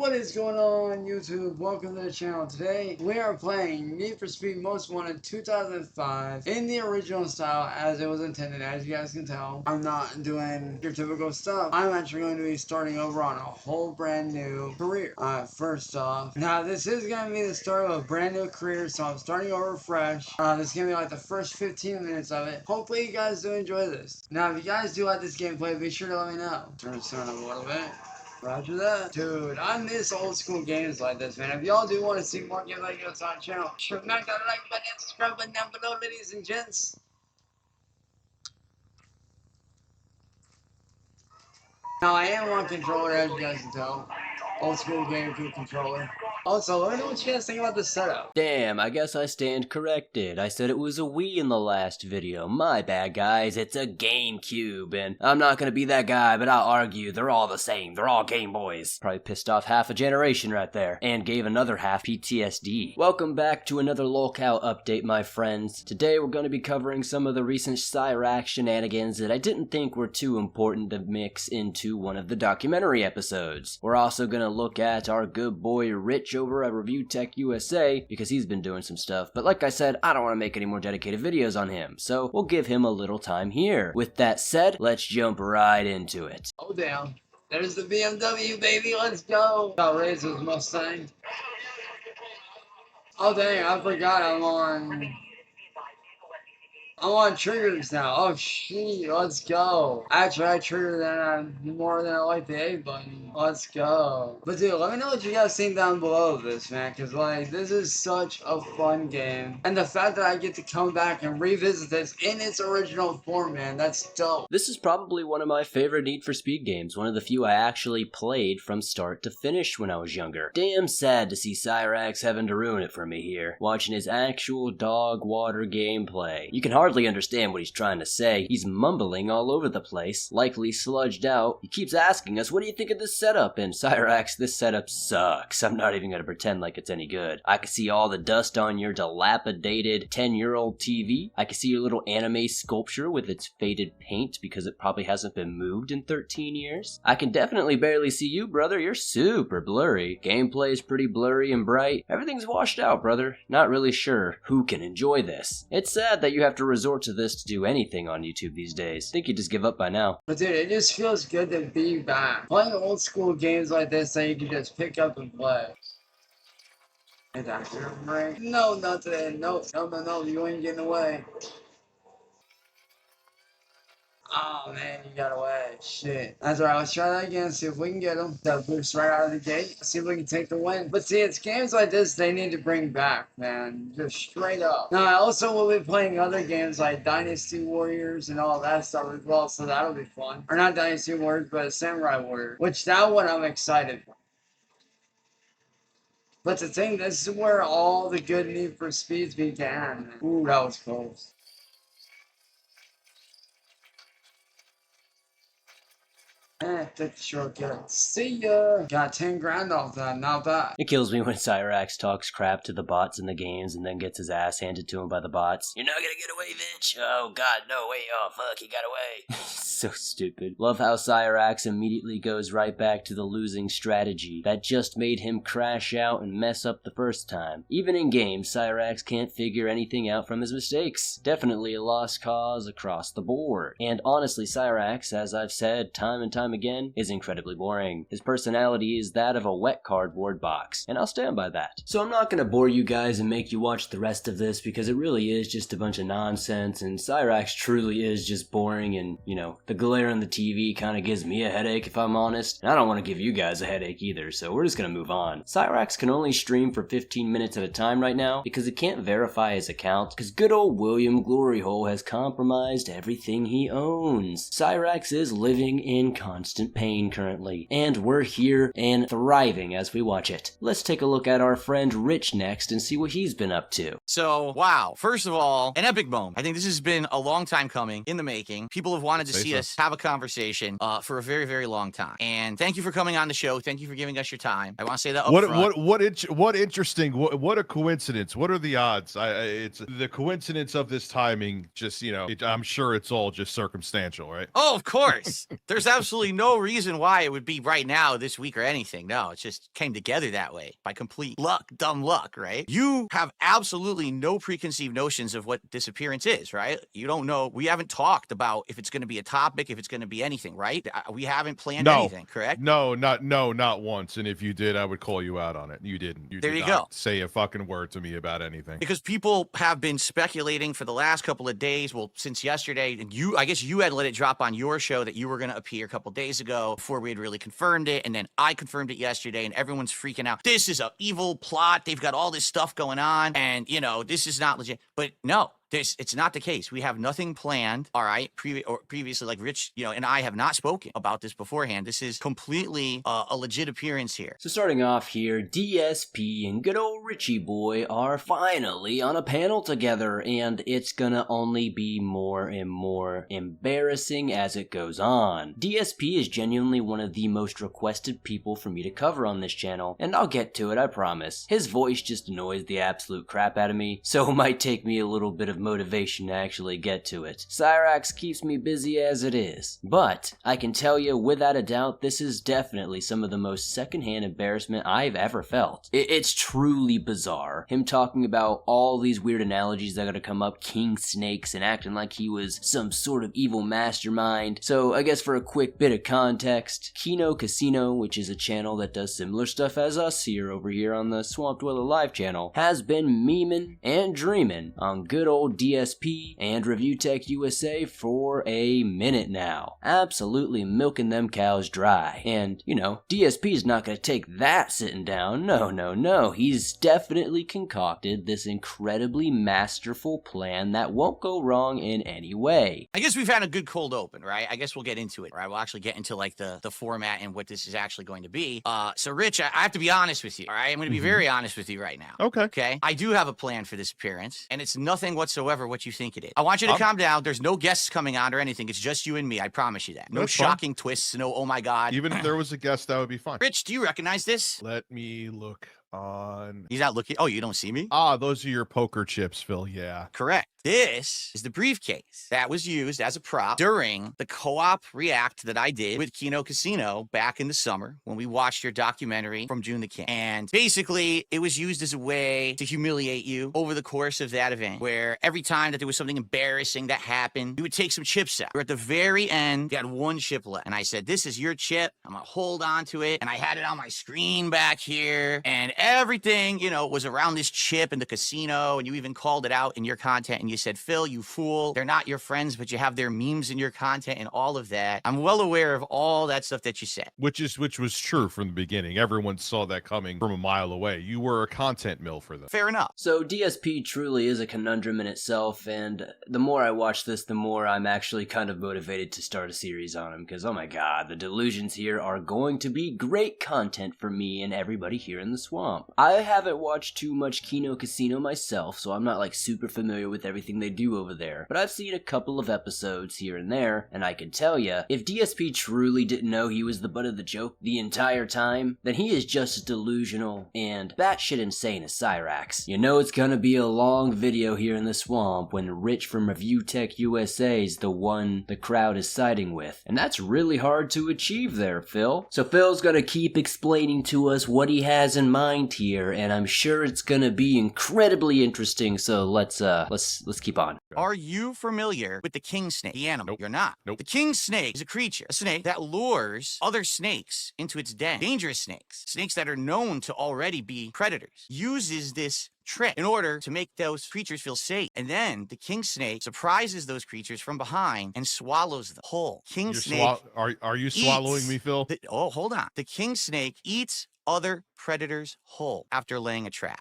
What is going on, YouTube? Welcome to the channel. Today we are playing Need for Speed Most Wanted 2005 in the original style as it was intended. As you guys can tell, I'm not doing your typical stuff. I'm actually going to be starting over on a whole brand new career. First off, now this is going to be the start of a brand new career, so I'm starting over fresh. This is going to be like the first 15 minutes of it. Hopefully you guys do enjoy this. Now if you guys do like this gameplay, be sure to let me know. Turn the sound up a little bit. Roger that. Dude, I miss old school games like this, man. If y'all do want to see more games like this on the channel, sure, smack that like button and subscribe button down below, ladies and gents. Now, I am on controller, as you guys can tell. Old school GameCube controller. Also, let me know what you guys think about this setup. Damn, I guess I stand corrected. I said it was a Wii in the last video. My bad, guys. It's a GameCube, and I'm not gonna be that guy, but I'll argue they're all the same. They're all Game Boys. Probably pissed off half a generation right there, and gave another half PTSD. Welcome back to another Lolcow update, my friends. Today we're gonna be covering some of the recent Cyraxx shenanigans that I didn't think were too important to mix into one of the documentary episodes. We're also gonna look at our good boy Rich over at ReviewTechUSA because he's been doing some stuff, but like I said, I don't want to make any more dedicated videos on him, so we'll give him a little time here. With that said, let's jump right into it. Oh damn, there's the BMW, baby, let's go. Got Razor's Mustang. Oh dang, I forgot I'm on triggers now. Oh shit, let's go. Actually, I triggered that more than I like the A button. Let's go. But dude, let me know what you guys think down below of this, man. Cause like, this is such a fun game. And the fact that I get to come back and revisit this in its original form, man, that's dope. This is probably one of my favorite Need for Speed games. One of the few I actually played from start to finish when I was younger. Damn sad to see Cyraxx having to ruin it for me here. Watching his actual dog water gameplay. You can hardly understand what he's trying to say. He's mumbling all over the place, likely sludged out. He keeps asking us, what do you think of this setup? And Cyraxx, this setup sucks. I'm not even gonna pretend like it's any good. I can see all the dust on your dilapidated 10-year-old TV. I can see your little anime sculpture with its faded paint because it probably hasn't been moved in 13 years. I can definitely barely see you, brother. You're super blurry. Gameplay is pretty blurry and bright. Everything's washed out, brother. Not really sure who can enjoy this. It's sad that you have to resort to this to do anything on YouTube these days. I think you just give up by now. But dude, it just feels good to be back. Playing old school games like this that you can just pick up and play. Is that your break? No, nothing. No, you ain't getting away. Oh man, you got away. Shit. That's alright, let's try that again, see if we can get him. That boost right out of the gate. See if we can take the win. But see, it's games like this they need to bring back, man. Just straight up. Now, I also will be playing other games like Dynasty Warriors and all that stuff as well, so that'll be fun. Or not Dynasty Warriors, but Samurai Warriors. Which, that one I'm excited for. But the thing, this is where all the good Need for Speeds began. Ooh, that was close. Take the shortcut. See ya! Got 10 grand off that, not bad. It kills me when Cyraxx talks crap to the bots in the games and then gets his ass handed to him by the bots. You're not gonna get away, bitch! Oh god, no, wait, oh fuck, he got away. So stupid. Love how Cyraxx immediately goes right back to the losing strategy that just made him crash out and mess up the first time. Even in games, Cyraxx can't figure anything out from his mistakes. Definitely a lost cause across the board. And honestly, Cyraxx, as I've said time and time again, is incredibly boring. His personality is that of a wet cardboard box, and I'll stand by that. So I'm not gonna bore you guys and make you watch the rest of this because it really is just a bunch of nonsense, and Cyraxx truly is just boring, and you know, the glare on the TV kind of gives me a headache if I'm honest, and I don't want to give you guys a headache either, so we're just gonna move on. Cyraxx can only stream for 15 minutes at a time right now because he can't verify his account because good old William Gloryhole has compromised everything he owns. Cyraxx is living in constant pain currently, and we're here and thriving as we watch it. Let's take a look at our friend Rich next and see what he's been up to. So, wow. First of all, an epic moment. I think this has been a long time coming in the making. People have wanted to see us have a conversation for a very, very long time. And thank you for coming on the show. Thank you for giving us your time. I want to say that up front. What interesting. What a coincidence. What are the odds? It's the coincidence of this timing. Just, you know, I'm sure it's all just circumstantial, right? Oh, of course. There's absolutely absolutely no reason why it would be right now, this week, or anything. No, it just came together that way by complete luck, dumb luck, right? You have absolutely no preconceived notions of what disappearance is, right? You don't know. We haven't talked about if it's going to be a topic, if it's going to be anything, right? We haven't planned anything, correct? No, not once. And if you did, I would call you out on it. You didn't. There did you not go. say a fucking word to me about anything. Because people have been speculating for the last couple of days, well, since yesterday, and I guess you had let it drop on your show that you were going to appear a couple days ago before we had really confirmed it, and then I confirmed it yesterday, and everyone's freaking out. This is an evil plot. They've got all this stuff going on, and, you know, this is not legit. But no. It's not the case. We have nothing planned, all right? Previously, like Rich, you know, and I have not spoken about this beforehand. This is completely a legit appearance here. So starting off here, DSP and good old Richie boy are finally on a panel together, and it's gonna only be more and more embarrassing as it goes on. DSP is genuinely one of the most requested people for me to cover on this channel, and I'll get to it, I promise. His voice just annoys the absolute crap out of me, so it might take me a little bit of motivation to actually get to it. Cyraxx keeps me busy as it is. But I can tell you without a doubt, this is definitely some of the most secondhand embarrassment I've ever felt. It's truly bizarre. Him talking about all these weird analogies that are gonna come up, king snakes, and acting like he was some sort of evil mastermind. So I guess for a quick bit of context, Kino, which is a channel that does similar stuff as us over here on the Swamp Dweller Live channel, has been memeing and dreaming on good old DSP and ReviewTechUSA for a minute now. Absolutely milking them cows dry. And, you know, DSP's not gonna take that sitting down. No. He's definitely concocted this incredibly masterful plan that won't go wrong in any way. I guess we've had a good cold open, right? I guess we'll get into it, right? We'll actually get into like the format and what this is actually going to be. So Rich, I have to be honest with you, all right? I'm gonna be very honest with you right now. Okay. I do have a plan for this appearance, and it's nothing whatsoever what you think it is. I want you to calm down. There's no guests coming on or anything. It's just you and me. I promise you that. No shocking twists. No, oh my God. Even if there was a guest, that would be fine. Rich, do you recognize this? Let me look on. He's not looking. Oh, you don't see me? Ah, those are your poker chips, Phil. Yeah. Correct. This is the briefcase that was used as a prop during the co-op react that I did with Kino back in the summer when we watched your documentary from June the King. And basically, it was used as a way to humiliate you over the course of that event, where every time that there was something embarrassing that happened, you would take some chips out. We're at the very end, you had one chip left. And I said, this is your chip. I'm going to hold on to it. And I had it on my screen back here. And everything, you know, was around this chip in the casino. And you even called it out in your content. And you said, Phil, you fool. They're not your friends, but you have their memes in your content and all of that. I'm well aware of all that stuff that you said. Which was true from the beginning. Everyone saw that coming from a mile away. You were a content mill for them. Fair enough. So DSP truly is a conundrum in itself, and the more I watch this, the more I'm actually kind of motivated to start a series on him, because oh my God, the delusions here are going to be great content for me and everybody here in the swamp. I haven't watched too much Kino myself, so I'm not like super familiar with everything they do over there, but I've seen a couple of episodes here and there, and I can tell ya, if DSP truly didn't know he was the butt of the joke the entire time, then he is just as delusional and batshit insane as Cyraxx. You know it's gonna be a long video here in the swamp when Rich from ReviewTechUSA is the one the crowd is siding with, and that's really hard to achieve there, Phil. So Phil's gonna keep explaining to us what he has in mind here, and I'm sure it's gonna be incredibly interesting, so let's keep on. Are you familiar with the king snake, the animal? Nope. You're not. Nope. The king snake is a creature, a snake that lures other snakes into its den. Dangerous snakes that are known to already be predators, uses this trick in order to make those creatures feel safe. And then the king snake surprises those creatures from behind and swallows them whole. King snake. Are you swallowing me, Phil? Hold on. The king snake eats other predators whole after laying a trap.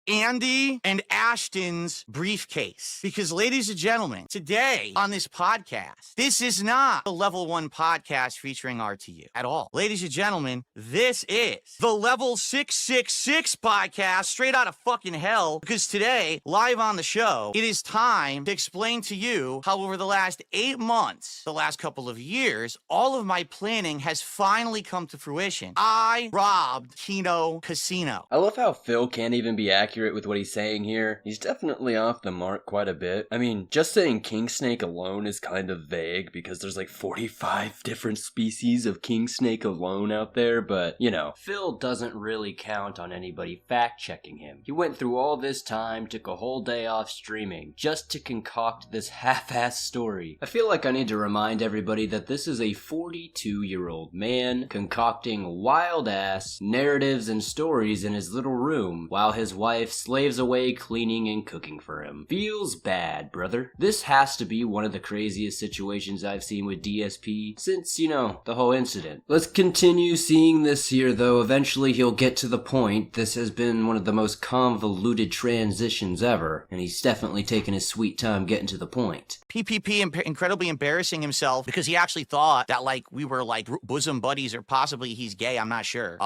Andy and Ashton's briefcase. Because, ladies and gentlemen, today on this podcast, this is not a Level 1 podcast featuring RTU at all. Ladies and gentlemen, this is the Level 666 podcast straight out of fucking hell. Because today, live on the show, it is time to explain to you how over the last 8 months, the last couple of years, all of my planning has finally come to fruition. I robbed Kino Casino. I love how Phil can't even be accurate accurate with what he's saying here. He's definitely off the mark quite a bit. I mean, just saying king snake alone is kind of vague because there's like 45 different species of king snake alone out there, but, you know, Phil doesn't really count on anybody fact-checking him. He went through all this time, took a whole day off streaming, just to concoct this half-ass story. I feel like I need to remind everybody that this is a 42-year-old man concocting wild-ass narratives and stories in his little room while his wife slaves away cleaning and cooking for him. Feels bad, brother. This has to be one of the craziest situations I've seen with DSP since, you know, the whole incident. Let's continue seeing this here, though. Eventually he'll get to the point. This has been one of the most convoluted transitions ever, and he's definitely taken his sweet time getting to the point. PPP incredibly embarrassing himself because he actually thought that, like, we were, like, bosom buddies, or possibly he's gay, I'm not sure.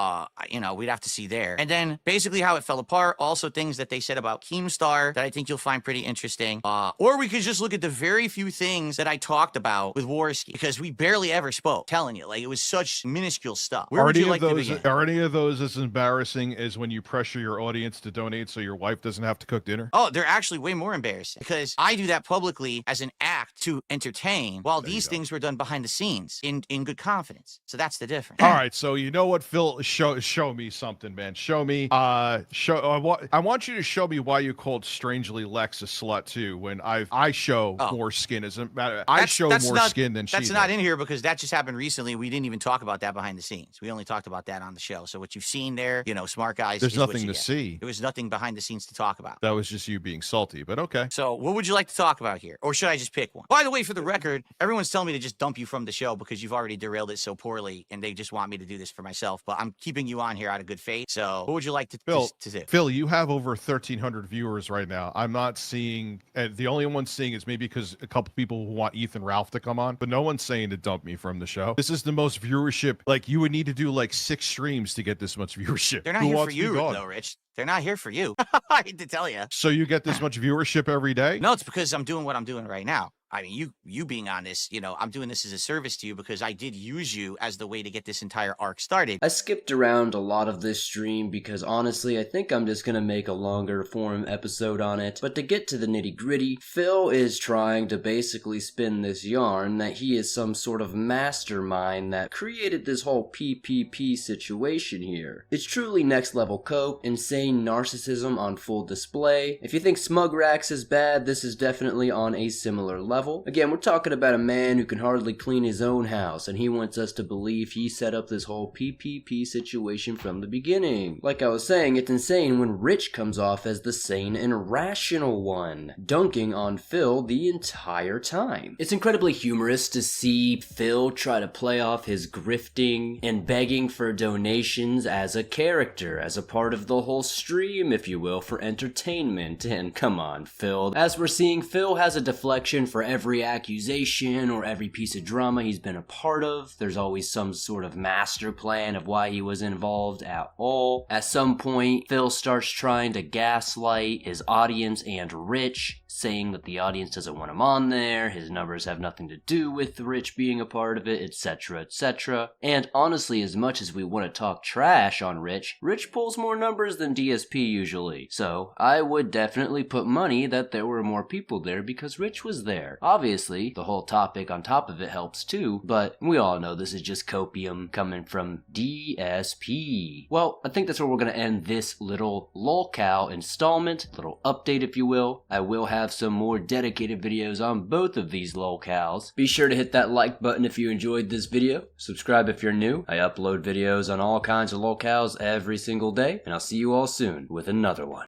You know, we'd have to see there. And then, basically how it fell apart, also things that they said about Keemstar that I think you'll find pretty interesting. Or we could just look at the very few things that I talked about with Warski, because we barely ever spoke, telling you, like, it was such minuscule stuff. Where would you like to begin? Are any of those as embarrassing as when you pressure your audience to donate so your wife doesn't have to cook dinner? Oh, they're actually way more embarrassing because I do that publicly as an act to entertain, while these things were done behind the scenes in good confidence. So that's the difference. All right, so you know what, Phil? Show me something, man. Show me. I want you to show me why you called Strangely Lex a slut too. When I show more skin. As a matter, I show more skin than she does. That's not in here because that just happened recently. We didn't even talk about that behind the scenes. We only talked about that on the show. So what you've seen there, you know, smart guys. There's nothing to see. There was nothing behind the scenes to talk about. That was just you being salty, but okay. So what would you like to talk about here? Or should I just pick one? By the way, for the record, everyone's telling me to just dump you from the show because you've already derailed it so poorly and they just want me to do this for myself. But I'm keeping you on here out of good faith. So what would you like to do? Phil, you have over 1,300 viewers right now. I'm not seeing, the only one seeing is maybe because a couple people who want Ethan Ralph to come on, but no one's saying to dump me from the show. This is the most viewership. Like, you would need to do like 6 streams to get this much viewership. They're not here for you, though, Rich. They're not here for you. I hate to tell you. So you get this much viewership every day? No, it's because I'm doing what I'm doing right now. I mean, you being on this, you know, I'm doing this as a service to you because I did use you as the way to get this entire arc started. I skipped around a lot of this stream because honestly, I think I'm just gonna make a longer form episode on it. But to get to the nitty gritty, Phil is trying to basically spin this yarn that he is some sort of mastermind that created this whole PPP situation here. It's truly next level cope, insane narcissism on full display. If you think Smugrax is bad, this is definitely on a similar level. Again, we're talking about a man who can hardly clean his own house, and he wants us to believe he set up this whole PPP situation from the beginning. Like I was saying, it's insane when Rich comes off as the sane and rational one, dunking on Phil the entire time. It's incredibly humorous to see Phil try to play off his grifting and begging for donations as a character, as a part of the whole stream, if you will, for entertainment. And come on, Phil. As we're seeing, Phil has a deflection for every accusation or every piece of drama he's been a part of. There's always some sort of master plan of why he was involved at all. At some point, Phil starts trying to gaslight his audience and Rich, saying that the audience doesn't want him on there, his numbers have nothing to do with Rich being a part of it, etc, etc. And honestly, as much as we want to talk trash on Rich, Rich pulls more numbers than DSP usually. So I would definitely put money that there were more people there because Rich was there. Obviously, the whole topic on top of it helps too, but we all know this is just copium coming from DSP. Well, I think that's where we're going to end this little Lolcow installment, little update if you will. I will have some more dedicated videos on both of these Lolcows. Be sure to hit that like button if you enjoyed this video. Subscribe if you're new. I upload videos on all kinds of Lolcows every single day, and I'll see you all soon with another one.